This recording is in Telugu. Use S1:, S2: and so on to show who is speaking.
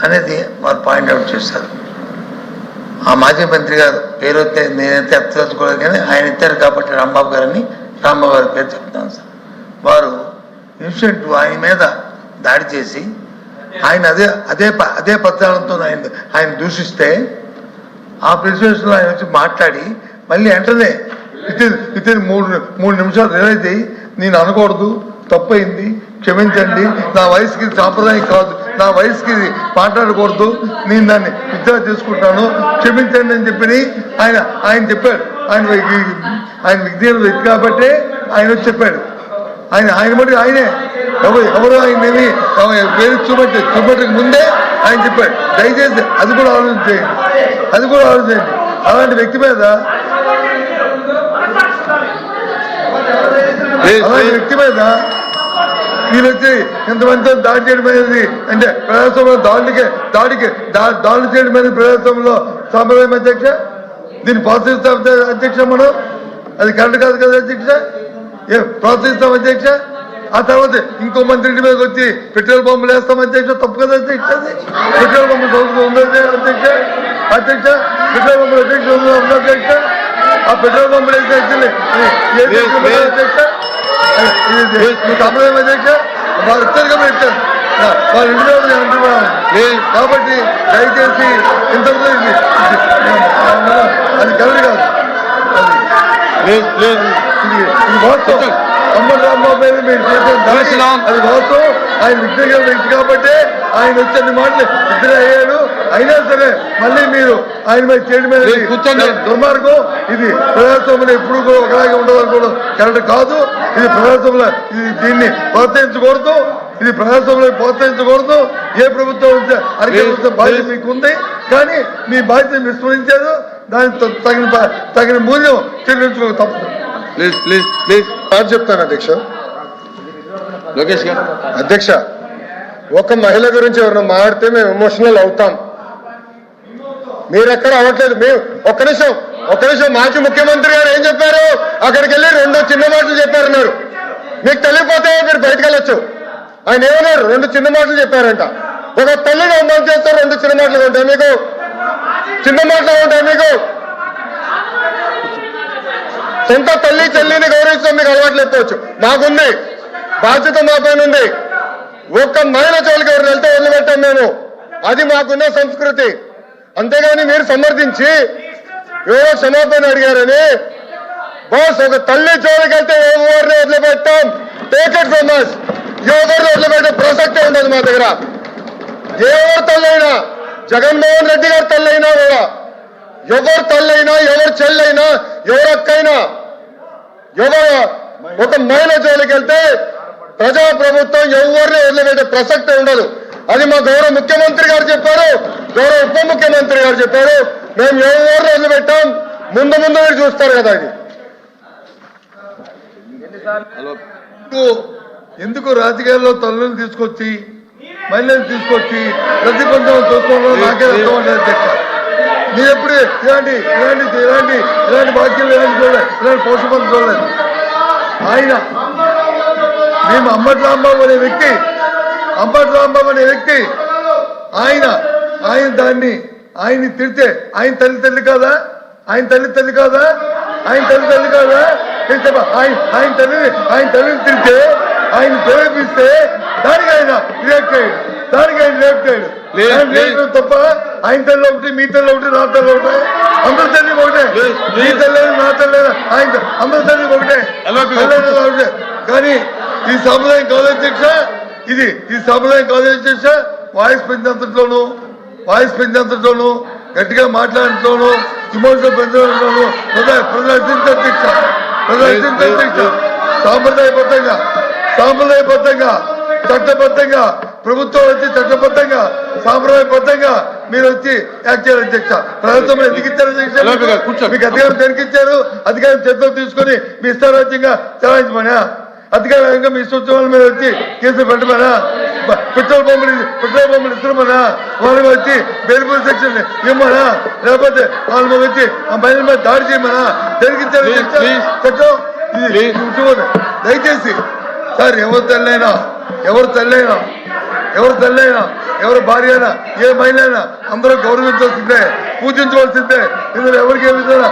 S1: అనేది వారు పాయింట్అవుట్ చేశారు. ఆ మాజీ మంత్రి గారు పేరు నేనైతే ఎత్తదలుచుకోలేదు, కానీ ఆయన ఎత్తారు కాబట్టి రాంబాబు గారని రాంబాబు గారి పేరు చెప్తాను సార్. వారు ఇన్సిడెంట్ ఆయన మీద దాడి చేసి ఆయన అదే పత్రాలతో ఆయన దూషిస్తే ఆ ప్రెసిడెన్స్లో ఆయన వచ్చి మాట్లాడి మళ్ళీ వెంటనే వితిన్ మూడు నిమిషాలు రిలైజ్ అయ్యి నేను అనకూడదు, తప్పైంది, క్షమించండి, నా వయసుకి సాంప్రదాయం కాదు, నా వయసుకి మాట్లాడకూడదు, నేను దాన్ని విత్డ్రా చేసుకుంటాను, క్షమించండి అని చెప్పి ఆయన చెప్పాడు. ఆయన విజ్ఞాన వ్యక్తి కాబట్టి ఆయన వచ్చి చెప్పాడు. ఆయన బట్టి ఆయనే ఎవరు ఆయనేమి పేరు చూపెట్టక ముందే ఆయన చెప్పాడు. దయచేసి అది కూడా ఆలోచించండి. అలాంటి వ్యక్తి మీద వీళ్ళు వచ్చి ఇంతమందితో దాడి చేయడం అనేది అంటే ప్రజాస్వామ్యంలో దాడులు చేయడం అనేది ప్రజాస్వామ్యంలో సాంప్రదాయం అధ్యక్ష. దీన్ని ప్రోత్సహిస్తాం అధ్యక్ష, మనం అది కరెక్ట్ కాదు కదా అధ్యక్ష, ప్రోత్సహిస్తాం అధ్యక్ష. ఆ తర్వాత ఇంకో మంత్రి ఇంటి మీదకి వచ్చి పెట్రోల్ పంపులు వేస్తాం అధ్యక్ష, తప్పు కదా అధ్యక్ష. పెట్రోల్ పంపులు సౌకర్యం ఉంది అధ్యక్ష, పెట్రోల్ పంపులు అధ్యక్ష ఉంది అధ్యక్ష. ఆ పెట్రోల్ పంపులు వేస్తే అధ్యక్ష సాంప్రదాయం అధ్యక్ష, వారు ఇచ్చారు కాబట్టి ఇచ్చారు, వాళ్ళ ఇంటి మీద అంటున్నాను కాబట్టి దయచేసి ఇంతకు అది కరెక్ట్ కాదు. ఇది వాస్తవం. రాంబాబు మీద మీరు చేసిన అది వాస్తవం. ఆయన విద్య వ్యక్తి కాబట్టి ఆయన వచ్చే మాటలు ఇద్దరు అయ్యాడు. అయినా సరే మళ్ళీ మీరు ఆయన మీద చేయడం మీద దుర్మార్గం. ఇది ప్రజాస్వామ్యంలో ఎప్పుడు కూడా ఒకలాగే ఉండదనుకోవడం కరెక్ట్ కాదు. ఇది ప్రజాస్వామ్యంలో దీన్ని ప్రోత్సహించకూడదు. ఇది ప్రజాస్వామ్యంలో ప్రోత్సహించకూడదు. ఏ ప్రభుత్వం అధికారుల బాధ్యత మీకు ఉంది, కానీ మీ బాధ్యతను విస్మరించారు. దానికి తగిన మూల్యం చెల్లించుకోక తప్పదు.
S2: ప్లీజ్ చెప్తాను అధ్యక్ష. అధ్యక్ష, ఒక మహిళ గురించి ఎవరైనా మాట్లాడితే మేము ఎమోషనల్ అవుతాం. మీరు ఎక్కడ అవ్వట్లేదు. మేము ఒక్క నిమిషం మాజీ ముఖ్యమంత్రి గారు ఏం చెప్పారు, అక్కడికి వెళ్ళి 2 చిన్న మాటలు చెప్పారన్నారు. మీకు తెలియకపోతే మీరు బయటకు వెళ్ళొచ్చు. ఆయన ఏమన్నారు, 2 చిన్న మాటలు చెప్పారంట. ఒక తల్లిని అవమానం చేస్తారు, 2 చిన్న మాటలు ఉంటాయి మీకు, చిన్న మాటలు ఉంటాయి మీకు. సొంత తల్లి చెల్లిని గౌరవించడం మీకు అలవాటు లేకపోవచ్చు, మాకుంది, బాధ్యత మా పైన ఉంది. ఒక్క మహిళ చోళ్ళకి ఎవరు వెళ్తే వదిలిపెట్టాం మేము, అది మాకున్న సంస్కృతి. అంతేగాని మీరు సమర్థించి ఎవరో క్షమాపణ అడిగారని బాస్ ఒక తల్లి చోళ్ళకి వెళ్తే ఎవరిని వదిలిపెట్టాం. Take it from us. ఎవరిని వదిలిపెట్టే ప్రసక్తే ఉండదు మా దగ్గర. ఎవరు తల్లైనా, జగన్మోహన్ రెడ్డి గారు తల్లైనా కూడా, ఎవరు తల్లైనా, ఎవరు చెల్లైనా, ఎవరు అక్కైనా, ఎవరు ఒక మహిళ జోలికి వెళ్తే ప్రజాప్రభుత్వం ఎవరిని వదిలిపెట్టే ప్రసక్తే ఉండదు. అది మా గౌరవ ముఖ్యమంత్రి గారు చెప్పారు, గౌరవ ఉప ముఖ్యమంత్రి గారు చెప్పారు. మేము ఎవరిని వదిలిపెట్టాం, ముందు మీరు చూస్తారు కదా. అది
S1: ఎందుకు రాజకీయాల్లో తల్లులు తీసుకొచ్చి మహిళలు తీసుకొచ్చి ప్రతిబంధం చూసుకోవడం నాకే అర్థం అంటే అధ్యక్ష. మీరు ఎప్పుడు ఇలాంటి వాక్యాలు ఇలాంటి పోషపం చూడలేదు. మేము అంబటి రాంబాబు అనే వ్యక్తి ఆయన్ని తిడితే ఆయన తల్లి కాదా? ఆయన తల్లి కాదా? ఆయన తల్లిని తిడితే, ఆయన ప్రేరేపిస్తే దానికి ఆయన రియాక్ట్ అయ్యాడు. తప్ప ఆయన తల్లి ఒకటి, మీ తల్లి ఒకటి, నా తల్లి ఒకటి, అందరి తల్లి ఒకటే. మీ తల్లి నా తల్లి అందరి తల్లి ఒకటే. కానీ ఈ సాంప్రదాయం కాదు అధ్యక్ష. ఈ సాంప్రదాయం కాదు అధ్యక్ష. వాయిస్ పెంచేంతట్లోనూ గట్టిగా మాట్లాడటంలోనూ ఇమోషనల్ పెంచడంలోనూ ప్రదర్శించ అధ్యక్ష. సాంప్రదాయబద్ధంగా చట్టబద్ధంగా ప్రభుత్వం వచ్చి చట్టబద్ధంగా సాంప్రదాయబద్ధంగా మీరు వచ్చి యాక్ట్ చేయాలి అధ్యక్ష. ప్రభుత్వం ఎందుకు ఇచ్చారు అధ్యక్ష? మీకు అధికారం దేనికిచ్చారు? అధికారం చేతిలో తీసుకొని మీ ఇష్టారాజ్యంగా చలాయించమనా? అధికారంగా మీ సూచనల మీద వచ్చి కేసులు పెట్టమనా? పెట్రోల్ పంపులు ఇస్తున్నామనా? వాళ్ళ మీద వచ్చి బెయిల్బుల్ సెక్షన్ ఇవ్వమనా? లేకపోతే వాళ్ళ మీద వచ్చి ఆ మహిళల మీద దాడి చేయమనా? దేనికిచ్చారు చట్టం? ఇది దయచేసి సార్, ఎవరు తల్లైనా ఎవరు తల్లైనా ఎవరు భార్య అయినా ఏ మహిళ అయినా అందరూ గౌరవించాల్సిందే, పూజించవలసిందే. ఇందులో ఎవరికి ఏ విధంగా